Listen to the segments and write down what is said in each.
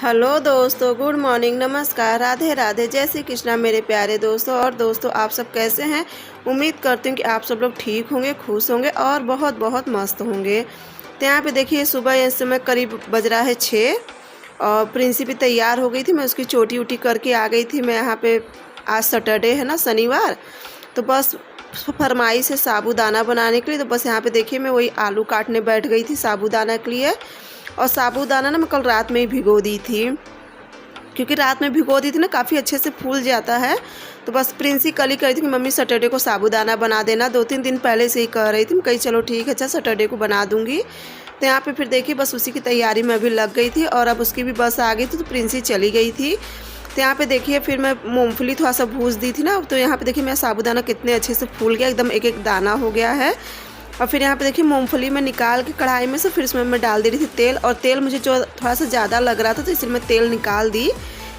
Hello दोस्तों, good morning, नमस्कार, राधे राधे, जय श्री कृष्णा मेरे प्यारे दोस्तों। और दोस्तों, आप सब कैसे हैं? उम्मीद करती हूँ कि आप सब लोग ठीक होंगे, खुश होंगे और बहुत बहुत मस्त होंगे। तो यहाँ पे देखिए, सुबह इस समय करीब बज रहा है 6 और प्रिंसी भी तैयार हो गई थी। मैं उसकी चोटी उटी करके आ गई थी। मैं यहाँ पे आज सैटरडे है ना, शनिवार, तो बस फरमाइश है साबूदाना बनाने के लिए। तो बस यहाँ पे देखिए, मैं वही आलू काटने बैठ गई थी साबूदाना के लिए। और साबूदाना ना मैं कल रात में ही भिगो दी थी, क्योंकि रात में भिगो दी थी ना, काफ़ी अच्छे से फूल जाता है। तो बस प्रिंसी कल ही कह रही थी कि मम्मी सैटरडे को साबूदाना बना देना। 2-3 दिन पहले से ही कह रही थी। मैं कही चलो ठीक है, अच्छा सैटरडे को बना दूंगी। तो यहाँ पे फिर देखिए, बस उसी की तैयारी में भी लग गई थी और अब उसकी भी बस आ गई थी, तो प्रिंसी चली गई थी। तो यहाँ पे देखिए, फिर मैं मूंगफली थोड़ा सा भूज दी थी ना, तो यहाँ पे देखिए मेरा साबूदाना कितने अच्छे से फूल गया, एकदम एक एक दाना हो गया है। और फिर यहाँ पे देखिए, मूंगफली में निकाल के कढ़ाई में से फिर इसमें मैं डाल दे रही थी तेल। और तेल मुझे जो थोड़ा सा ज़्यादा लग रहा था, तो इसलिए मैं तेल निकाल दी,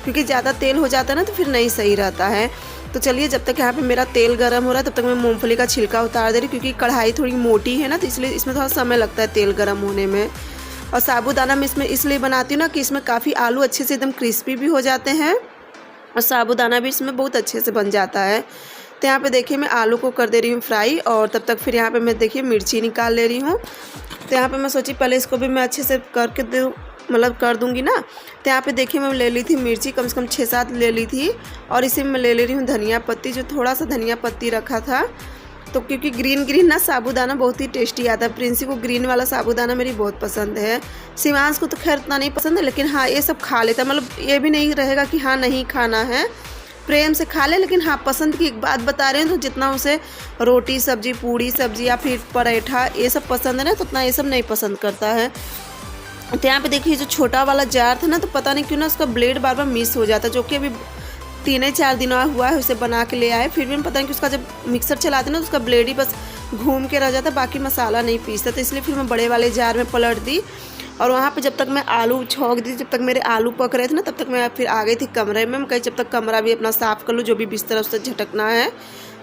क्योंकि ज़्यादा तेल हो जाता है ना तो फिर नहीं सही रहता है। तो चलिए, जब तक यहाँ पे मेरा तेल गर्म हो रहा है तब तक मैं मूंगफली का छिलका उतार दे रही, क्योंकि कढ़ाई थोड़ी मोटी है ना, तो इसलिए इसमें थोड़ा समय लगता है तेल गर्म होने में। और साबूदाना मैं इसमें इसलिए बनाती हूँ ना कि इसमें काफ़ी आलू अच्छे से एकदम क्रिस्पी भी हो जाते हैं और साबूदाना भी इसमें बहुत अच्छे से बन जाता है। तो यहाँ पे देखिए, मैं आलू को कर दे रही हूँ फ्राई, और तब तक फिर यहाँ पे मैं देखिए मिर्ची निकाल ले रही हूँ। तो यहाँ पे मैं सोची पहले इसको भी मैं अच्छे से करके दूँ, मतलब कर दूँगी ना। तो यहाँ पे देखिए, मैं ले ली थी मिर्ची, कम से कम 6-7 ले ली थी। और इसी में मैं ले रही हूँ धनिया पत्ती, जो थोड़ा सा धनिया पत्ती रखा था। तो क्योंकि ग्रीन ग्रीन ना साबूदाना बहुत ही टेस्टी आता है। प्रिंसी को ग्रीन वाला साबूदाना मेरी बहुत पसंद है। शिवांश को तो खैर इतना नहीं पसंद है, लेकिन हाँ ये सब खा लेता है। मतलब ये भी नहीं रहेगा कि हाँ नहीं खाना है, प्रेम से खा ले। लेकिन हाँ, पसंद की एक बात बता रहे हैं, तो जितना उसे रोटी सब्जी, पूड़ी सब्जी या फिर पराठा ये सब पसंद है ना, तो उतना ये सब नहीं पसंद करता है। तो यहाँ पे देखिए, जो छोटा वाला जार था ना, तो पता नहीं क्यों ना उसका ब्लेड बार बार मिस हो जाता, जो कि अभी 3-4 दिन हुआ है उसे बना के ले आए। फिर भी पता नहीं कि उसका जब मिक्सर चलाते ना, तो उसका ब्लेड ही बस घूम के रह जाता, बाकी मसाला नहीं पीसता। तो इसलिए फिर मैं बड़े वाले जार में पलट दी। और वहाँ पे जब तक मैं आलू छौंक दी, जब तक मेरे आलू पक रहे थे ना, तब तक मैं फिर आ गई थी कमरे में। मैं कहीं जब तक कमरा भी अपना साफ़ कर लूँ, जो भी बिस्तर उससे झटकना है।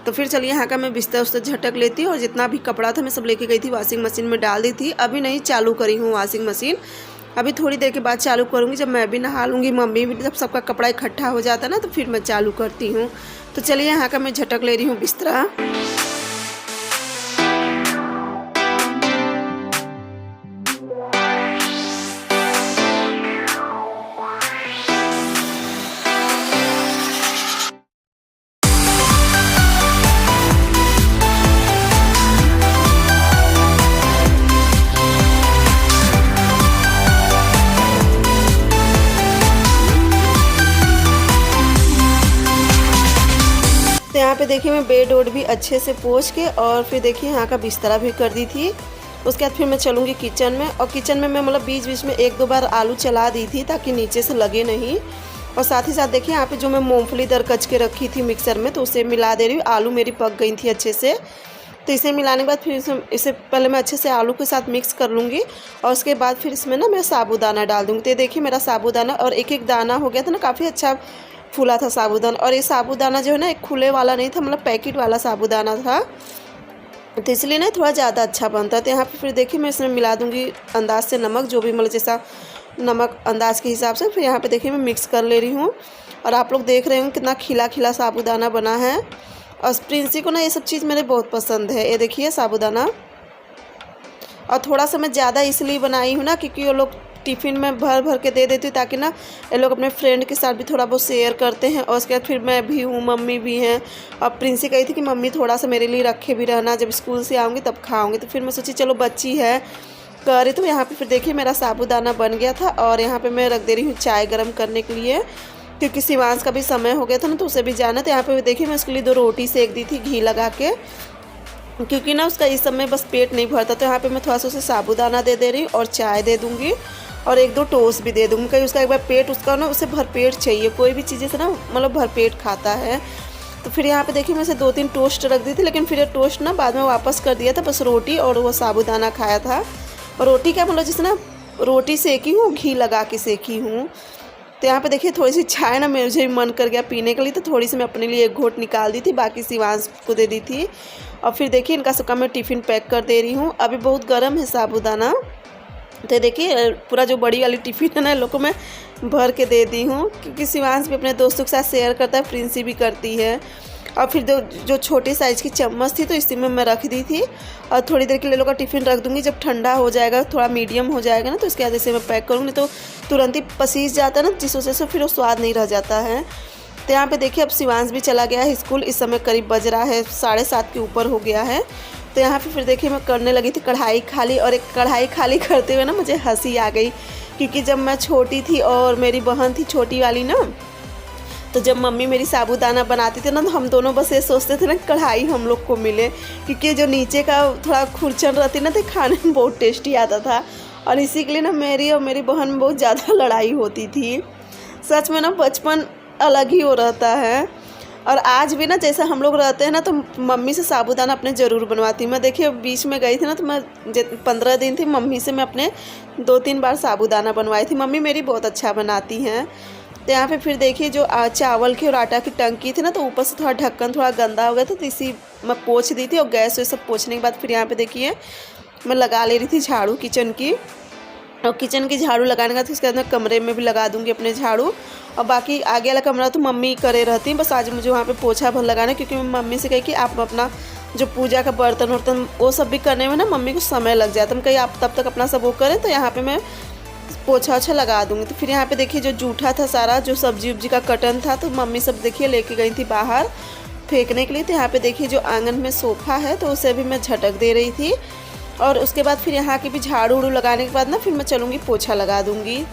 तो फिर चलिए, यहाँ का मैं बिस्तर उससे झटक लेती। और जितना भी कपड़ा था मैं सब लेके गई थी, वॉशिंग मशीन में डाल दी थी। अभी नहीं चालू करी हूँ वॉशिंग मशीन, अभी थोड़ी देर के बाद चालू करूँगी। जब मैं भी नहा लूँगी, मम्मी भी, जब सबका कपड़ा इकट्ठा हो जाता है ना, तो फिर मैं चालू करती हूँ। तो चलिए, यहाँ का मैं झटक ले रही हूँ बिस्तरा। तो यहाँ पे देखिए, मैं बेड वोड भी अच्छे से पोंछ के और फिर देखिए यहाँ का बिस्तरा भी कर दी थी। उसके बाद फिर मैं चलूँगी किचन में। और किचन में मैं मतलब बीच बीच में 1-2 बार आलू चला दी थी, ताकि नीचे से लगे नहीं। और साथ ही साथ देखिए, यहाँ पे जो मैं मूंगफली दरकच के रखी थी मिक्सर में, तो उसे मिला दे रही हूँ। आलू मेरी पक गई थी अच्छे से। तो इसे मिलाने के बाद फिर इसे पहले मैं अच्छे से आलू के साथ मिक्स कर लूँगी। और उसके बाद फिर इसमें ना मैं साबूदाना डाल दूँगी। तो देखिए, मेरा साबूदाना और एक एक दाना हो गया था ना, काफ़ी अच्छा फूला था साबूदाना। और ये साबूदाना जो है ना, एक खुले वाला नहीं था, मतलब पैकेट वाला साबूदाना था, तो इसलिए ना थोड़ा ज़्यादा अच्छा बनता है। तो यहाँ पे फिर देखिए, मैं इसमें मिला दूँगी अंदाज से नमक, जो भी मतलब जैसा नमक अंदाज के हिसाब से। फिर यहाँ पे देखिए, मैं मिक्स कर ले रही हूँ। और आप लोग देख रहे होंगे कितना खिला खिला साबूदाना बना है। और प्रिंसी को ना ये सब चीज़ मेरे बहुत पसंद है। ये देखिए साबूदाना। और थोड़ा सा मैं ज़्यादा इसलिए बनाई हूँ ना, क्योंकि वो लोग टिफ़िन में भर भर के दे देती हूँ, ताकि ना ये लोग अपने फ्रेंड के साथ भी थोड़ा बहुत शेयर करते हैं। और उसके बाद फिर मैं भी हूँ, मम्मी भी हैं। और प्रिंसी कही थी कि मम्मी थोड़ा सा मेरे लिए रखे भी रहना, जब स्कूल से आऊँगी तब खाऊँगी। तो फिर मैं सोची चलो बच्ची है कर रही। तो यहाँ पे फिर देखिए, मेरा साबूदाना बन गया था। और यहाँ पे मैं रख दे रही हूँ चाय गर्म करने के लिए, क्योंकि शिवांश का भी समय हो गया था ना, तो उसे भी जाना। तो यहाँ पे देखिए, मैं उसके लिए 2 रोटी सेक दी थी घी लगा के, क्योंकि ना उसका इस समय बस पेट नहीं भरता। तो यहाँ पे मैं थोड़ा सा उसे साबूदाना दे रही हूँ और चाय दे दूँगी और 1-2 टोस्ट भी दे दूँगी। कहीं उसका एक बार पेट उसका ना, उसे भरपेट चाहिए, कोई भी चीज़ें से ना मतलब भरपेट खाता है। तो फिर यहाँ पे देखिए, मैं इसे 2-3 टोस्ट रख दी थी, लेकिन फिर ये टोस्ट ना बाद में वापस कर दिया था। बस रोटी और वो साबूदाना खाया था। और रोटी क्या मतलब, जैसे ना रोटी सेकी हूँ, घी लगा के सेकी हूँ। तो यहाँ पे देखिए, थोड़ी सी चाय ना मुझे भी मन कर गया पीने के लिए, तो थोड़ी सी मैं अपने लिए 1 घोट निकाल दी थी, बाकी शिवांश को दे दी थी। और फिर देखिए, इनका सबका मैं टिफ़िन पैक कर दे रही हूँ। अभी बहुत गर्म है साबूदाना। तो देखिए, पूरा जो बड़ी वाली टिफ़िन है ना, लोग को मैं भर के दे दी हूँ, क्योंकि शिवांश भी अपने दोस्तों के साथ शेयर करता है, प्रिंसी भी करती है। और फिर जो छोटी साइज़ की चम्मच थी तो इसी में मैं रख दी थी, और थोड़ी देर के लिए लोग का टिफ़िन रख दूँगी। जब ठंडा हो जाएगा, थोड़ा मीडियम हो जाएगा ना, तो इसके बाद इसे मैं पैक करूँगी, तो तुरंत ही पसीज जाता है ना, जिस वजह से फिर वो स्वाद नहीं रह जाता है। तो यहाँ पे देखिए अब शिवांश भी चला गया है स्कूल। इस समय करीब बज रहा है 7:30 के ऊपर हो गया है। तो यहाँ पे फिर देखिए मैं करने लगी थी कढ़ाई खाली, और एक कढ़ाई खाली करते हुए ना मुझे हंसी आ गई, क्योंकि जब मैं छोटी थी और मेरी बहन थी छोटी वाली ना, तो जब मम्मी मेरी साबूदाना बनाती थी ना, तो हम दोनों बस ये सोचते थे ना कढ़ाई हम लोग को मिले, क्योंकि जो नीचे का थोड़ा खुरचन रहती ना, तो खाने में बहुत टेस्टी आता था। और इसी के लिए ना मेरी और मेरी बहन में बहुत ज़्यादा लड़ाई होती थी। सच में ना बचपन अलग ही हो रहता है। और आज भी ना जैसे हम लोग रहते हैं ना, तो मम्मी से साबूदाना अपने ज़रूर बनवाती हूँ। मैं देखिए बीच में गई थी ना, तो मैं 15 दिन थी, मम्मी से मैं अपने 2-3 बार साबूदाना बनवाई थी। मम्मी मेरी बहुत अच्छा बनाती हैं। तो यहाँ पे फिर देखिए जो चावल की और आटा की टंकी थी ना, तो ऊपर से थोड़ा ढक्कन थोड़ा गंदा हो गया था, तो इसी मैं पोंछ दी थी। और गैस ये सब पोंछने के बाद फिर यहाँ पे देखिए मैं लगा ले रही थी झाड़ू किचन की। और किचन की झाड़ू लगाने का तो उसके बाद मैं कमरे में भी लगा दूंगी अपने झाड़ू। और बाकी आगे वाला कमरा तो मम्मी करे रहती हैं, बस आज मुझे वहाँ पे पोछा भर लगाना है, क्योंकि मैं मम्मी से कही कि आप अपना जो पूजा का बर्तन वर्तन वो सब भी करने में ना मम्मी को समय लग जाता है। मैं कही आप तब तक अपना सब वो करें, तो यहाँ पे मैं पोछा ओछा लगा दूँगी। तो फिर यहाँ पे देखिए जो जूठा था सारा, जो सब्जी उब्जी का कटन था, तो मम्मी सब देखिए लेके गई थी बाहर फेंकने के लिए। तो यहाँ पे देखिए जो आंगन में सोफ़ा है, तो उसे भी मैं झटक दे रही थी। और उसके बाद फिर यहाँ की भी झाड़ू उड़ू लगाने के बाद ना फिर मैं चलूँगी पोछा लगा दूँगी।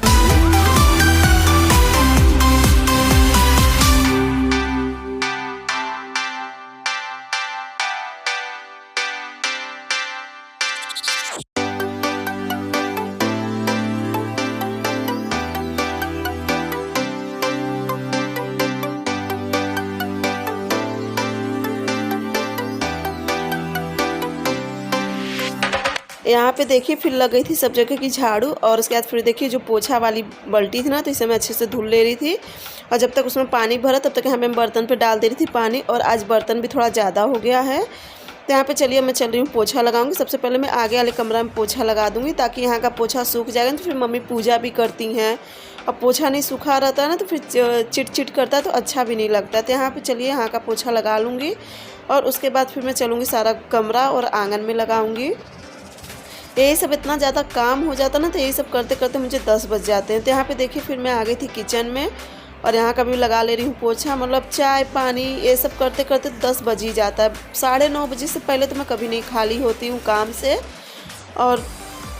यहाँ पे देखिए फिर लग गई थी सब जगह की झाड़ू। और उसके बाद फिर देखिए जो पोछा वाली बाल्टी थी ना, तो इसे मैं अच्छे से धुल ले रही थी। और जब तक उसमें पानी भरा तब तक यहाँ पे मैं बर्तन पे डाल दे रही थी पानी। और आज बर्तन भी थोड़ा ज़्यादा हो गया है। तो यहाँ पे चलिए मैं चल रही हूँ पोछा लगाऊंगी। सबसे पहले मैं आगे वाले कमरा में पोछा लगा दूँगी, ताकि यहाँ का पोछा सूख जाएगा। तो फिर मम्मी पूजा भी करती हैं, और पोछा नहीं सूखा रहता है ना, तो फिर चिट चिट करता है, तो अच्छा भी नहीं लगता। तो यहाँ पर चलिए यहाँ का पोछा लगा लूँगी। और उसके बाद फिर मैं चलूँगी सारा कमरा और आँगन में लगाऊँगी। यही सब इतना ज़्यादा काम हो जाता ना, तो यही सब करते करते मुझे 10 बज जाते हैं। तो यहाँ पे देखिए फिर मैं आ गई थी किचन में, और यहाँ का भी लगा ले रही हूँ पोछा। मतलब चाय पानी ये सब करते करते 10 बज ही जाता है। 9:30 बजे से पहले तो मैं कभी नहीं खाली होती हूँ काम से। और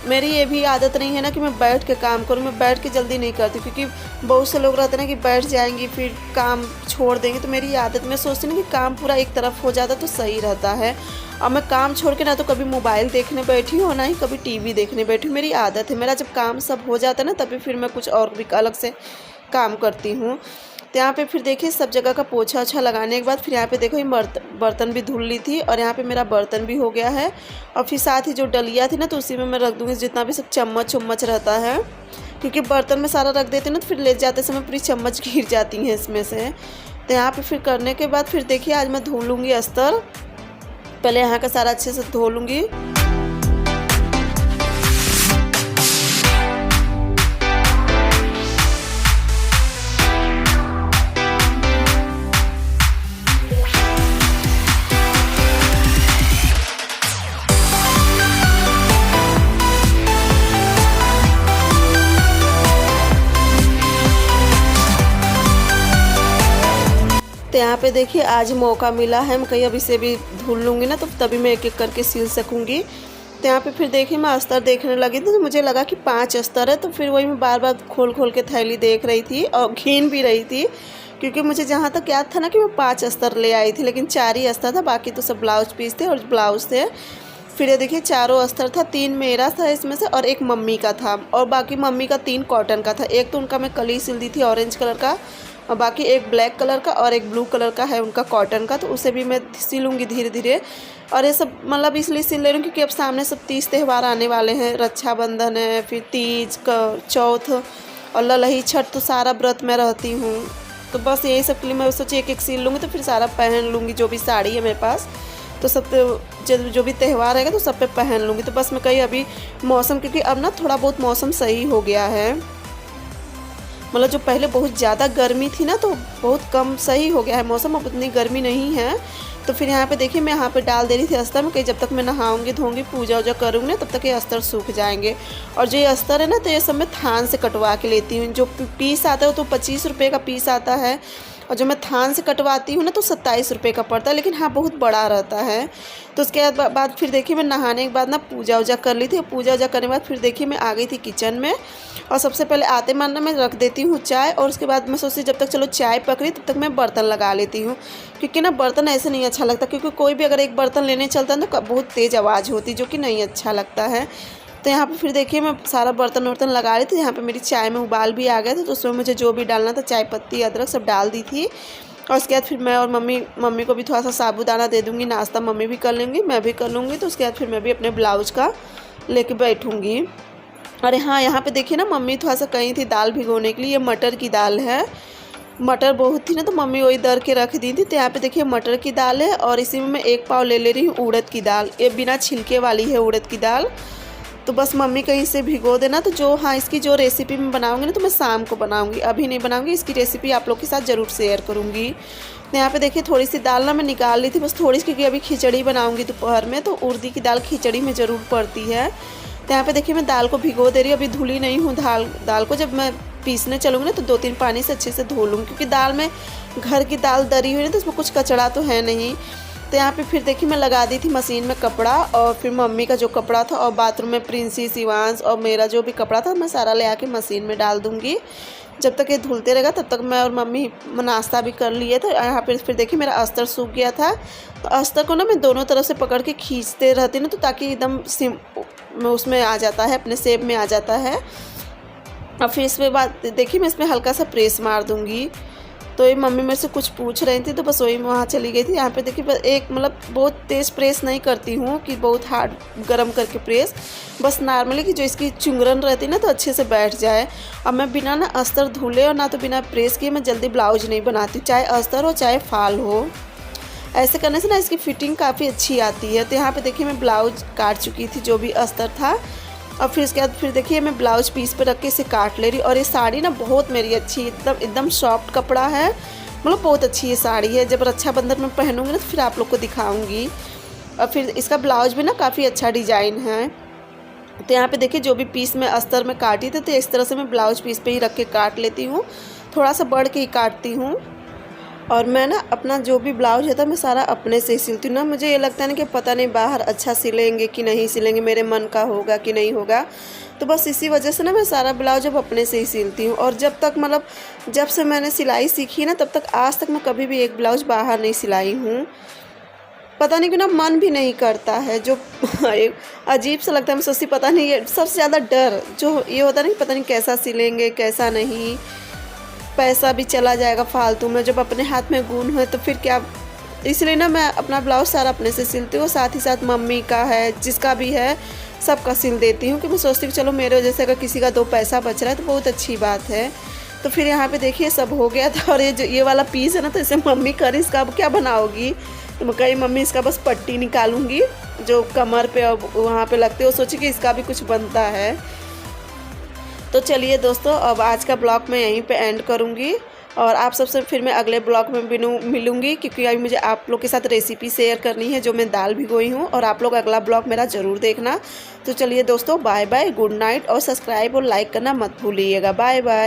मेरी ये भी आदत नहीं है ना कि मैं बैठ के काम करूँ। मैं बैठ के जल्दी नहीं करती, क्योंकि बहुत से लोग रहते हैं ना कि बैठ जाएंगी फिर काम छोड़ देंगे। तो मेरी आदत, मैं सोचती हूँ कि काम पूरा एक तरफ हो जाता तो सही रहता है। और मैं काम छोड़ के ना तो कभी मोबाइल देखने बैठी हूँ, ना ही कभी टीवी देखने बैठी हूँ। मेरी आदत है, मेरा जब काम सब हो जाता है ना, तभी फिर मैं कुछ और भी अलग से काम करती हूँ। तो यहाँ पे फिर देखिए सब जगह का पोछा ओछा लगाने के बाद फिर यहाँ पे देखो ये बर्तन भी धुल ली थी, और यहाँ पे मेरा बर्तन भी हो गया है। और फिर साथ ही जो डलिया थी ना, तो उसी में मैं रख दूँगी जितना भी सब चम्मच उम्मच रहता है, क्योंकि बर्तन में सारा रख देते ना, तो फिर ले जाते समय पूरी चम्मच गिर जाती हैं इसमें से। तो यहाँ पे फिर करने के बाद फिर देखिए आज मैं धो लूँगी अस्तर। पहले यहाँ का सारा अच्छे से धो लूँगी। तो यहाँ पे देखिए आज मौका मिला है, मैं कहीं अब इसे भी धुल लूँगी ना, तो तभी मैं एक एक करके सिल सकूँगी। तो यहाँ पे फिर देखिए मैं अस्तर देखने लगी थी, तो मुझे लगा कि 5 अस्तर है। तो फिर वही मैं बार बार खोल खोल के थैली देख रही थी और घिन भी रही थी, क्योंकि मुझे जहाँ तक याद था ना कि मैं 5 अस्तर ले आई थी, लेकिन 4 ही अस्तर था, बाकी तो सब ब्लाउज पीस थे और ब्लाउज थे। फिर ये देखिए चारों अस्तर था, 3 मेरा था इसमें से और 1 मम्मी का था, और बाकी मम्मी का 3 कॉटन का था। एक तो उनका मैं कल ही सिल दी थी ऑरेंज कलर का, और बाकी एक ब्लैक कलर का और एक ब्लू कलर का है उनका कॉटन का, तो उसे भी मैं सिलूँगी धीरे धीरे। और ये सब मतलब इसलिए सिल ले रही हूँ क्योंकि अब सामने सब तीज त्यौहार आने वाले हैं, रक्षाबंधन है, फिर तीज चौथ और ललही छठ, तो सारा व्रत में रहती हूँ। तो बस यही सब के लिए मैं सोची एक एक सिल लूँगी, तो फिर सारा पहन लूँगी। जो भी साड़ी है मेरे पास, तो सब जो भी त्यौहार रहेगा तो सब पे पहन लूँगी। तो बस मैं कहीं अभी मौसम, क्योंकि अब ना थोड़ा बहुत मौसम सही हो गया है, मतलब जो पहले बहुत ज़्यादा गर्मी थी ना, तो बहुत कम सही हो गया है मौसम, अब उतनी गर्मी नहीं है। तो फिर यहाँ पे देखिए मैं यहाँ पे डाल दे रही थी अस्तर में, कि जब तक मैं नहाऊंगी धोऊंगी पूजा वूजा करूँगी ना, तब तक ये अस्तर सूख जाएंगे। और जो ये अस्तर है ना, तो ये सब मैं थान से कटवा के लेती हूँ। जो पीस आता है तो 25 रुपये का पीस आता है, और जो मैं थान से कटवाती हूँ ना तो 27 रुपये का पड़ता है, लेकिन हाँ बहुत बड़ा रहता है। तो उसके बाद फिर देखिए मैं नहाने के बाद ना पूजा वूजा कर ली थी। पूजा वूजा करने के बाद फिर देखिए मैं आ गई थी किचन में, और सबसे पहले आते मान ना मैं रख देती हूँ चाय, और उसके बाद मैं सोचती जब तक चलो चाय पक रही तब तक मैं बर्तन लगा लेती हूँ, क्योंकि ना बर्तन ऐसे नहीं अच्छा लगता, क्योंकि कोई भी अगर एक बर्तन लेने चलता है तो बहुत तेज़ आवाज़ होती है, जो कि नहीं अच्छा लगता है। तो यहाँ पे फिर देखिए मैं सारा बर्तन वर्तन लगा रही थी। यहाँ पे मेरी चाय में उबाल भी आ गया था, तो उसमें मुझे जो भी डालना था चाय पत्ती अदरक सब डाल दी थी। और उसके बाद फिर मैं और मम्मी को भी थोड़ा सा साबूदाना दे दूँगी, नाश्ता मम्मी भी कर लेंगी, मैं भी कर लूँगी। तो उसके बाद फिर मैं भी अपने ब्लाउज का लेके बैठूँगी। अरे हाँ, यहाँ पे देखिए ना मम्मी थोड़ा सा कहीं थी दाल भिगोने के लिए। ये मटर की दाल है, मटर बहुत थी ना तो मम्मी वही दर के रख दी थी। तो यहाँ पे देखिए मटर की दाल है, और इसी में मैं 1 पाव ले रही हूँ उड़द की दाल। ये बिना छिलके वाली है उड़द की दाल। तो बस मम्मी कहीं से भिगो देना। तो जो हाँ इसकी जो रेसिपी मैं बनाऊंगी ना, तो मैं शाम को बनाऊंगी, अभी नहीं बनाऊंगी। इसकी रेसिपी आप लोग के साथ ज़रूर शेयर करूंगी। तो यहाँ पे देखिए थोड़ी सी दाल ना मैं निकाल ली थी, बस थोड़ी सी, क्योंकि अभी खिचड़ी बनाऊंगी दोपहर में, तो उड़दी की दाल खिचड़ी में ज़रूर पड़ती है। तो यहाँ पे देखिए मैं दाल को भिगो दे रही हूँ, अभी धुली नहीं हूँ दाल को। जब मैं पीसने चलूँगी ना तो 2-3 पानी से अच्छे से धो लूँगी, क्योंकि दाल में घर की दाल दरी हुई है तो उसमें कुछ कचड़ा तो है नहीं। तो यहाँ पे फिर देखिए मैं लगा दी थी मशीन में कपड़ा, और फिर मम्मी का जो कपड़ा था और बाथरूम में प्रिंसी शिवांश और मेरा जो भी कपड़ा था मैं सारा ले आके मशीन में डाल दूँगी। जब तक ये धुलते रहेगा तब तक मैं और मम्मी नाश्ता भी कर लिए थे। यहाँ पे फिर देखिए मेरा अस्तर सूख गया था, तो अस्तर को ना मैं दोनों तरफ से पकड़ के खींचते रहती ना, तो ताकि एकदम उसमें आ जाता है, अपने शेप में आ जाता है। और फिर इसके बाद देखिए मैं इसमें हल्का सा प्रेस मार दूँगी। तो ये मम्मी मेरे से कुछ पूछ रही थी, तो बस वही वहाँ चली गई थी। यहाँ पे देखिए एक मतलब बहुत तेज़ प्रेस नहीं करती हूँ कि बहुत हार्ड गरम करके प्रेस, बस नॉर्मली कि जो इसकी चुंगरन रहती है ना तो अच्छे से बैठ जाए। अब मैं बिना ना अस्तर धुले और ना तो बिना प्रेस किए मैं जल्दी ब्लाउज नहीं बनाती, चाहे अस्तर हो चाहे फाल हो। ऐसे करने से ना इसकी फिटिंग काफ़ी अच्छी आती है। तो यहाँ पर देखिए मैं ब्लाउज काट चुकी थी जो भी अस्तर था, और फिर इसके बाद फिर देखिए मैं ब्लाउज पीस पे रख के इसे काट ले रही। और ये साड़ी ना बहुत मेरी अच्छी, एकदम सॉफ्ट कपड़ा है, मतलब बहुत अच्छी ये साड़ी है। जब रक्षाबंधन में पहनूंगी ना तो फिर आप लोग को दिखाऊंगी। और फिर इसका ब्लाउज भी ना काफ़ी अच्छा डिजाइन है। तो यहाँ पे देखिए जो भी पीस मैं अस्तर में काटी थी, तो इस तरह से मैं ब्लाउज पीस पे ही रख के काट लेती हूँ, थोड़ा सा बढ़ के ही काटती हूँ। और मैं ना अपना जो भी ब्लाउज है मैं सारा अपने से ही सिलती हूँ ना। मुझे ये लगता है ना कि पता नहीं बाहर अच्छा सिलेंगे कि नहीं सिलेंगे, मेरे मन का होगा कि नहीं होगा, तो बस इसी वजह से ना मैं सारा ब्लाउज अब अपने से ही सिलती हूँ। और जब से मैंने सिलाई सीखी ना तब तक आज तक मैं कभी भी एक ब्लाउज बाहर नहीं सिलाई हूँ। पता नहीं क्यों ना मन भी नहीं करता है, जो अजीब सा लगता है। मैं सोचती पता नहीं, ये सबसे ज़्यादा डर जो ये होता है ना, पता नहीं कैसा सिलेंगे कैसा नहीं, पैसा भी चला जाएगा फालतू में, जब अपने हाथ में गुण है तो फिर क्या। इसलिए ना मैं अपना ब्लाउज सारा अपने से सिलती हूँ, साथ ही साथ मम्मी का है, जिसका भी है सबका सिल देती हूँ। कि मैं सोचती हूँ चलो मेरे वजह से अगर किसी का 2 पैसा बच रहा है तो बहुत अच्छी बात है। तो फिर यहाँ पे देखिए सब हो गया था। और ये वाला पीस है ना, तो इसे मम्मी करी इसका अब क्या बनाओगी, तो मैं कही मम्मी इसका बस पट्टी निकालूंगी जो कमर पे और वहाँ पे लगती है, वो सोची कि इसका भी कुछ बनता है। तो चलिए दोस्तों, अब आज का ब्लॉग मैं यहीं पे एंड करूँगी, और आप सबसे फिर मैं अगले ब्लॉग में मिलूँगी, क्योंकि अभी मुझे आप लोग के साथ रेसिपी शेयर करनी है जो मैं दाल भिगोई हूँ। और आप लोग अगला ब्लॉग मेरा ज़रूर देखना। तो चलिए दोस्तों, बाय बाय, गुड नाइट, और सब्सक्राइब और लाइक करना मत भूलिएगा। Bye bye.